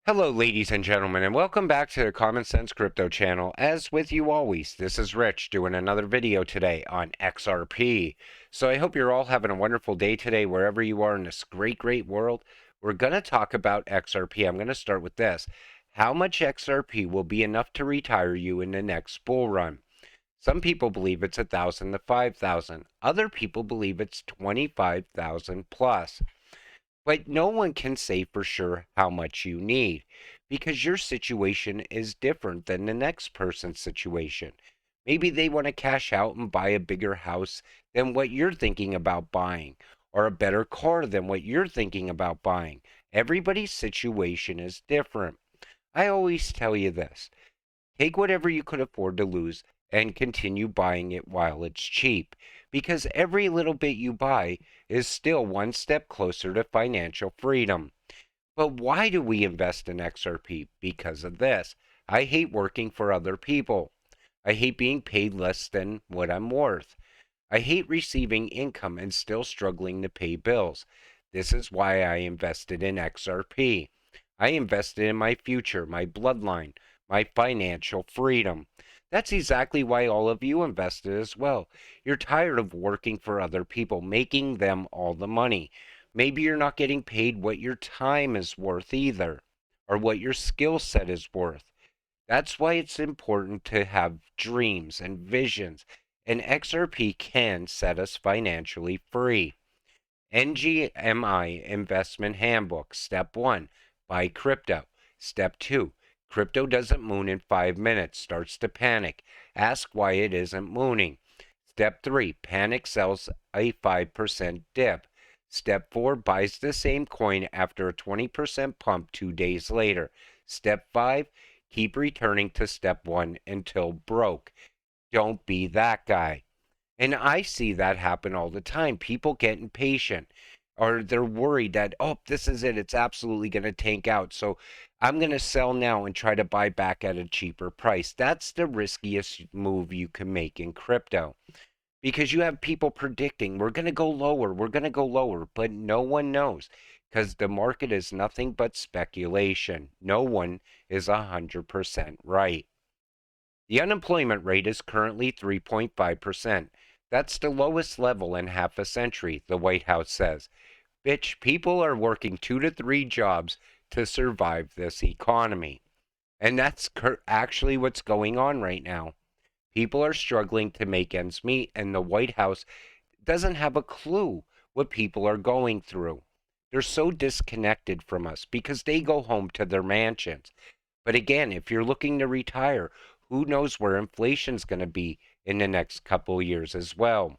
Hello, ladies and gentlemen, and welcome back to the Common Sense Crypto channel. As with you always, this is Rich doing another video today on XRP. So I hope you're all having a wonderful day today, wherever you are in this great world. We're going to talk about XRP. I'm going to start with this. How much XRP will be enough to retire you in the next bull run? Some people believe it's 1,000 to 5,000. Other people believe it's 25,000 plus. But no one can say for sure how much you need because your situation is different than the next person's situation. Maybe they want to cash out and buy a bigger house than what you're thinking about buying, or a better car than what you're thinking about buying. Everybody's situation is different. I always tell you this: take whatever you could afford to lose and continue buying it while it's cheap, because every little bit you buy is still one step closer to financial freedom. But why do we invest in XRP? Because of this. I hate working for other people. I hate being paid less than what I'm worth. I hate receiving income and still struggling to pay bills. This is why I invested in XRP. I invested in my future, my bloodline, my financial freedom. That's exactly why all of you invested as well. You're tired of working for other people, making them all the money. Maybe you're not getting paid what your time is worth either, or what your skill set is worth. That's why it's important to have dreams and visions, and XRP can set us financially free. NGMI Investment Handbook. Step 1, buy crypto. Step 2, crypto doesn't moon in 5 minutes, starts to panic. Ask why it isn't mooning. Step 3, panic sells a 5% dip. Step 4, buys the same coin after a 20% pump 2 days later. Step 5, keep returning to step 1 until broke. Don't be that guy. And I see that happen all the time. People get impatient, or they're worried that, oh, this is it. It's absolutely going to tank out. So I'm going to sell now and try to buy back at a cheaper price. That's the riskiest move you can make in crypto, because you have people predicting we're going to go lower, we're going to go lower, but no one knows, because the market is nothing but speculation. No one is 100% right. The unemployment rate is currently 3.5%. That's the lowest level in half a century, the White House says. Bitch, people are working 2 to 3 jobs to survive this economy. And that's actually what's going on right now. People are struggling to make ends meet, and the White House doesn't have a clue what people are going through. They're so disconnected from us because they go home to their mansions. But again, if you're looking to retire, who knows where inflation's going to be in the next couple years as well.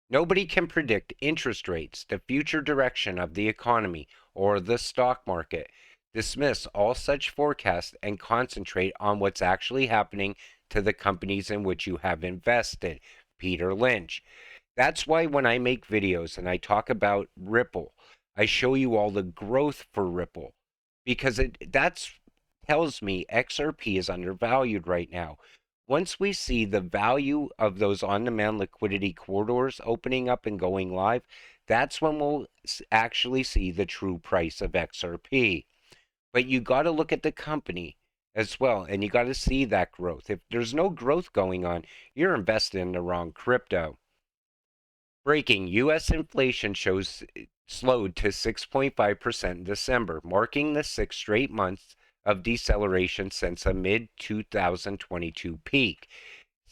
Nobody can predict interest rates, the future direction of the economy, or the stock market. Dismiss all such forecasts and concentrate on what's actually happening to the companies in which you have invested. Peter Lynch. That's why when I make videos and I talk about Ripple, I show you all the growth for Ripple, because that's tells me XRP is undervalued right now. Once we see the value of those on-demand liquidity corridors opening up and going live, that's when we'll actually see the true price of XRP. But you got to look at the company as well, and you got to see that growth. If there's no growth going on, you're invested in the wrong crypto. Breaking: U.S. inflation shows slowed to 6.5% in December, marking the sixth straight month of deceleration since a mid-2022 peak.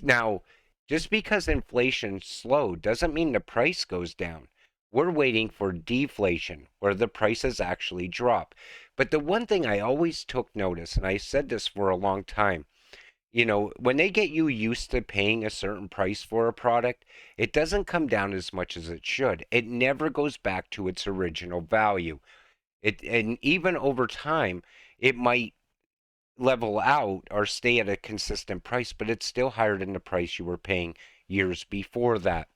Now, just because inflation slowed doesn't mean the price goes down. We're waiting for deflation, where the prices actually drop. But the one thing I always took notice, and I said this for a long time, when they get you used to paying a certain price for a product, it doesn't come down as much as it should. It never goes back to its original value. And even over time, it might level out or stay at a consistent price, but it's still higher than the price you were paying years before that.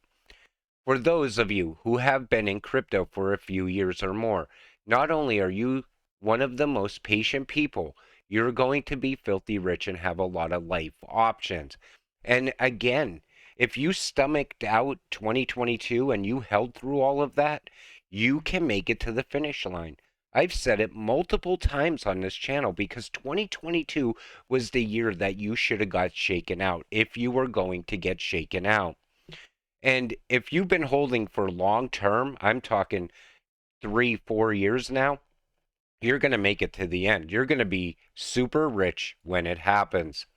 For those of you who have been in crypto for a few years or more, not only are you one of the most patient people, you're going to be filthy rich and have a lot of life options. And again, if you stomached out 2022 and you held through all of that, you can make it to the finish line. I've said it multiple times on this channel because 2022 was the year that you should have got shaken out if you were going to get shaken out. And if you've been holding for long term, I'm talking 3, 4 years now, you're going to make it to the end. You're going to be super rich when it happens.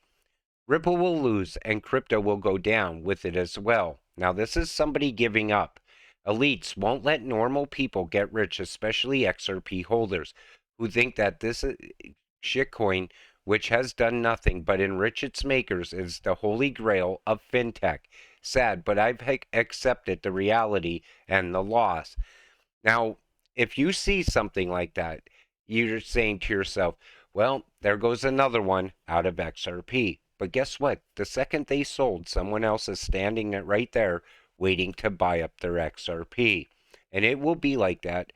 Ripple will lose and crypto will go down with it as well. Now, this is somebody giving up. Elites won't let normal people get rich, especially XRP holders, who think that this shitcoin, which has done nothing but enrich its makers, is the holy grail of fintech. Sad, but I've accepted the reality and the loss. Now, if you see something like that, you're saying to yourself, well, there goes another one out of XRP. But guess what? The second they sold, someone else is standing right there waiting to buy up their XRP. And it will be like that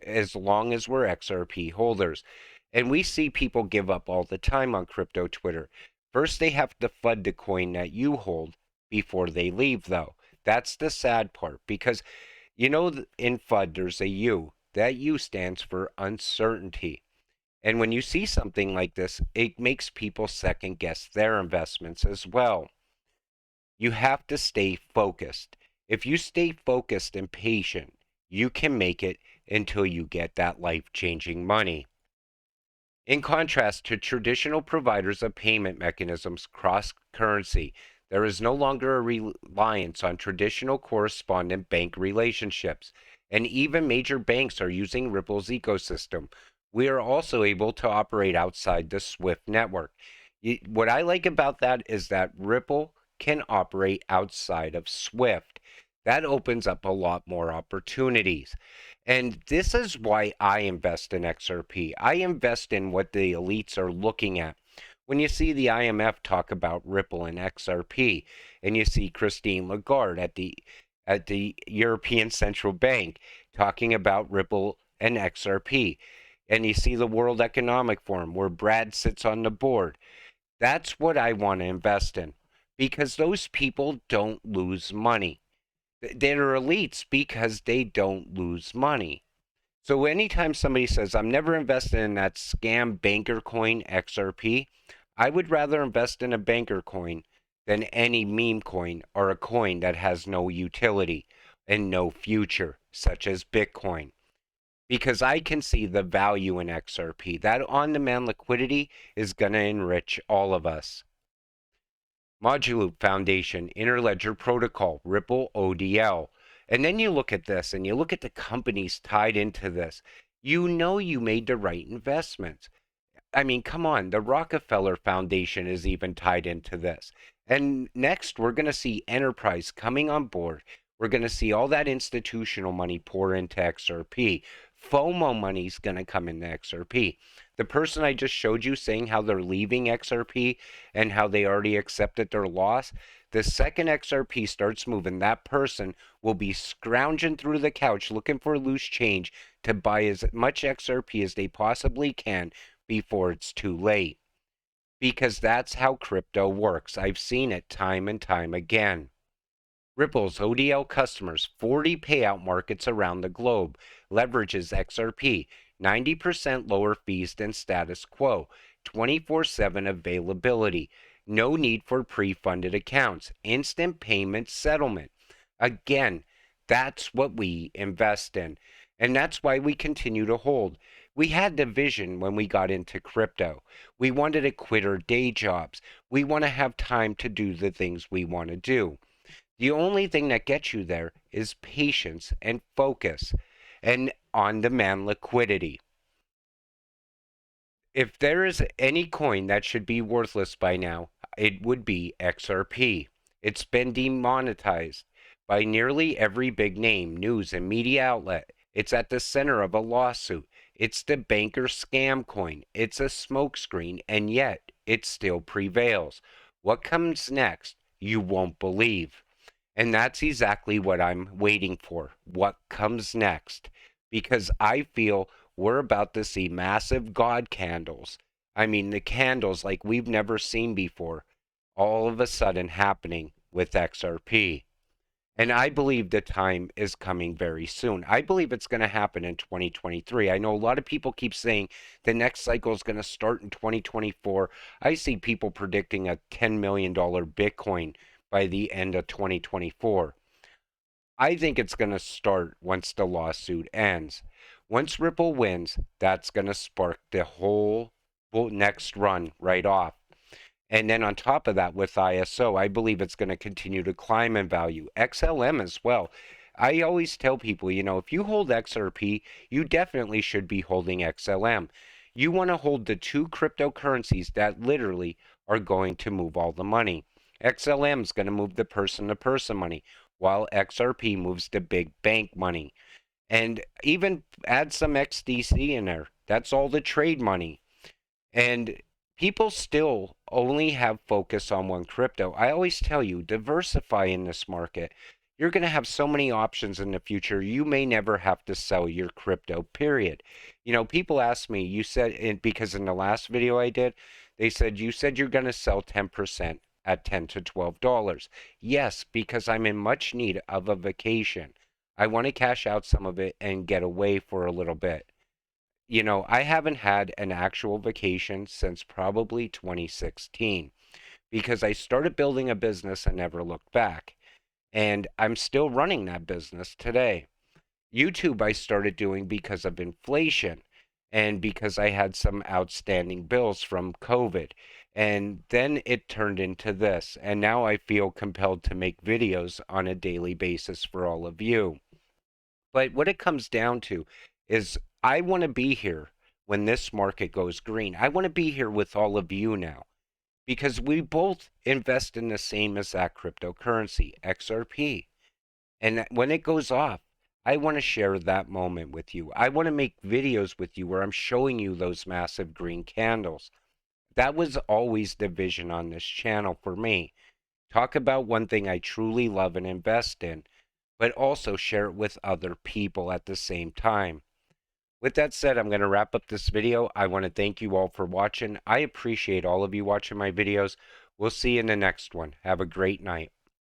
as long as we're XRP holders. And we see people give up all the time on crypto Twitter. First, they have to FUD the coin that you hold before they leave, though. That's the sad part because you know, in FUD, there's a U. That U stands for uncertainty. And when you see something like this, it makes people second guess their investments as well. You have to stay focused. If you stay focused and patient, you can make it until you get that life-changing money. In contrast to traditional providers of payment mechanisms, cross-currency, there is no longer a reliance on traditional correspondent bank relationships, and even major banks are using Ripple's ecosystem. We are also able to operate outside the SWIFT network. What I like about that is that Ripple can operate outside of SWIFT. That opens up a lot more opportunities. And this is why I invest in XRP. I invest in what the elites are looking at. When you see the IMF talk about Ripple and XRP, and you see Christine Lagarde at the European Central Bank talking about Ripple and XRP, and you see the World Economic Forum where Brad sits on the board, that's what I want to invest in because those people don't lose money. They're elites because they don't lose money. So anytime somebody says, I'm never investing in that scam banker coin XRP, I would rather invest in a banker coin than any meme coin or a coin that has no utility and no future, such as Bitcoin. Because I can see the value in XRP. That on demand liquidity is going to enrich all of us. Moduloop Foundation, Interledger Protocol, Ripple ODL. And then you look at this and you look at the companies tied into this. You know you made the right investments. I mean, come on, the Rockefeller Foundation is even tied into this. And next, we're going to see Enterprise coming on board. We're going to see all that institutional money pour into XRP. FOMO money is going to come into XRP. The person I just showed you saying how they're leaving XRP and how they already accepted their loss, the second XRP starts moving, that person will be scrounging through the couch looking for loose change to buy as much XRP as they possibly can before it's too late. Because that's how crypto works. I've seen it time and time again. Ripple's ODL customers, 40 payout markets around the globe, leverages XRP, 90% lower fees than status quo, 24/7 availability, no need for pre-funded accounts, instant payment settlement. Again, that's what we invest in. And that's why we continue to hold. We had the vision when we got into crypto. We wanted to quit our day jobs. We want to have time to do the things we want to do. The only thing that gets you there is patience and focus and on-demand liquidity. If there is any coin that should be worthless by now, it would be XRP. It's been demonetized by nearly every big name, news, and media outlet. It's at the center of a lawsuit. It's the banker scam coin. It's a smokescreen, and yet it still prevails. What comes next, you won't believe. And that's exactly what I'm waiting for. What comes next? Because I feel we're about to see massive God candles. I mean, the candles like we've never seen before, all of a sudden happening with XRP. And I believe the time is coming very soon. I believe it's going to happen in 2023. I know a lot of people keep saying the next cycle is going to start in 2024. I see people predicting a $10 million Bitcoin by the end of 2024. I think it's going to start once the lawsuit ends. Once Ripple wins, that's going to spark the whole next run right off. And then on top of that, with ISO, I believe it's going to continue to climb in value. XLM as well. I always tell people, if you hold XRP, you definitely should be holding XLM. You want to hold the two cryptocurrencies that literally are going to move all the money. XLM is going to move the person to person money, while XRP moves the big bank money. And even add some XDC in there. That's all the trade money. And people still only have focus on one crypto. I always tell you, diversify in this market. You're going to have so many options in the future. You may never have to sell your crypto, period. People ask me, you said, because in the last video I did, they said, you said you're going to sell 10% at $10 to $12. Yes, because I'm in much need of a vacation. I want to cash out some of it and get away for a little bit. I haven't had an actual vacation since probably 2016 because I started building a business and never looked back. And I'm still running that business today. YouTube I started doing because of inflation and because I had some outstanding bills from COVID. And then it turned into this. And now I feel compelled to make videos on a daily basis for all of you. But what it comes down to is I want to be here when this market goes green. I want to be here with all of you now because we both invest in the same exact cryptocurrency, XRP. And when it goes off, I want to share that moment with you. I want to make videos with you where I'm showing you those massive green candles. That was always the vision on this channel for me. Talk about one thing I truly love and invest in, but also share it with other people at the same time. With that said, I'm going to wrap up this video. I want to thank you all for watching. I appreciate all of you watching my videos. We'll see you in the next one. Have a great night.